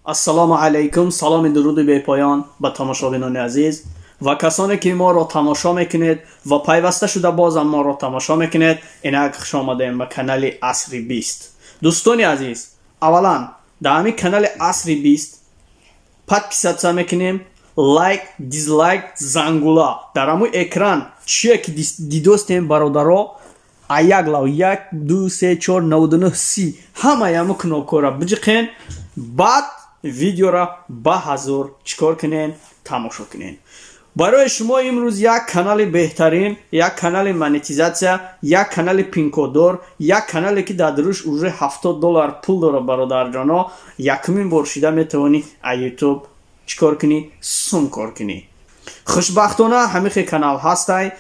السلام علیکم، سلام درود بی پایان به تماشابینان عزیز و کسانی که ما را تماشا میکنید و پیوسته شده باز ما را تماشا میکنید. اینک خوش آمدیم به کانال عصری 20. دوستان عزیز، اولا در همین کانال عصری 20 подписаться میکنیم، لایک، دیزلایک، زنگوله در همون اکران چیه که دیدوستیم برادرها یک لو 1 2 3 4 99 30 همه همه کنوکو را بجقین، بعد ویدیو را با حضور چیکار کنین؟ تماشا کنین. برای شما امروز یک کانال بهترین، یک کانال منیتیزاتسیا، یک کانال پینکودور، یک کانالی که در دروش اوجه $70 پول داره برادر جانا، یکمین بار شده میتونی یوتیوب چیکار کنی؟ سون کار کنی. خوشبختانه همین کانال هستی.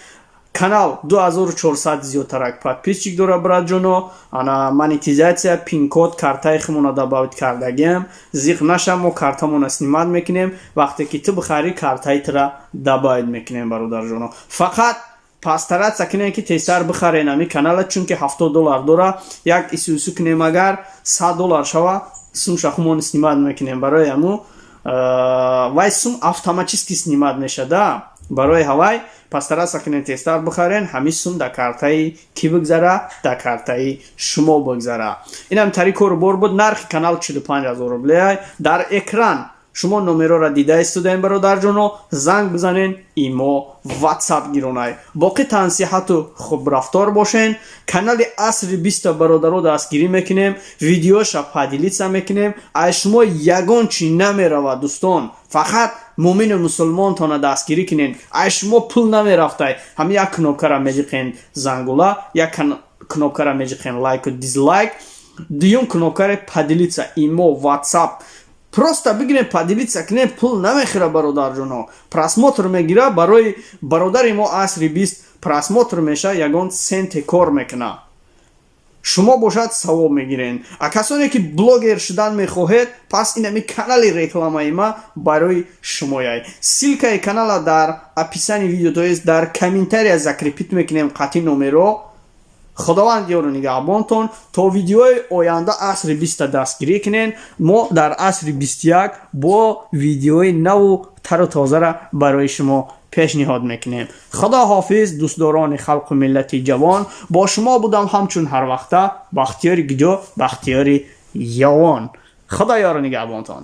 کانال 2400 زیادتر подписчик داره برات جانو. انا манитизатсия пин код картаи хмона добавить кардагим. زیق نشم ما کارتمون سنیماد میکنیم. وقتی که تو بخری کارتای ترا добавить میکنیم برادر جانو. فقط پاسترات سکنین که تستر بخرین امی کانال، چون که $70 داره. یک اسوسو کنیم اگر $100 شوا سوم شخمون سنیماد میکنیم. برای امو وای سوم автоматически سنیماد میشه ده. برای هوای پاسترات سکنین تستر بخرین، همین سوم در کارتای کی بگذاره؟ در کارتای شما بگذاره. اینم طریق رو بر بود. نرخ کانال 45000 روبله. در اکران شما نمره را دیده استودین برادر جانو، زنگ بزنین، ایمو واتساپ گیرونای. باقی تنصیحات و خوب رفتار باشین. کانال عصری 20 برادرو دستگیری میکنیم، ویدیوشا پادیلیتسا میکنیم. از شما یگان چی نمیرود دوستان، فقط مومن و مسلمان تانه دستگیری کنین. از شما پول نمیرفته. هم یک کنوبکه را میجقین زنگوله، یک کنوبکه را میجقین لایک و دیزلایک، دیوم کنوبکه را پادیلیتسا ایمو واتساپ. просто بگیرین پادیلیتسا کنین، پول نمیخوره برادر جانو. просмотр میگیره. برای برادر ما عصری 20 просмотр میشه، یگان سنت کار میکنه. شما باشد ثواب میگیرین. کسانی که بلاگر شدن میخواهید، پس این همی کانال رکلامای ما برای شما یای. سیلکای کانال در اپیسانی ویدیو تویست، در کامنتاری زکریپیت میکنیم قطعی نمرو. خداوند یارو نگهبانتون تا ویدیوهای آینده عصر 20 دستگیری کنین. ما در عصر 21 با ویدیوهای نو تر و تازه را برای شما پیشنهاد میکنیم. خدا حافظ دوستداران خلق و ملت جوان. با شما بودم همچون هر وقته، بختیاری گجو بختیاری یوان. خدا یارو نگهبانتون.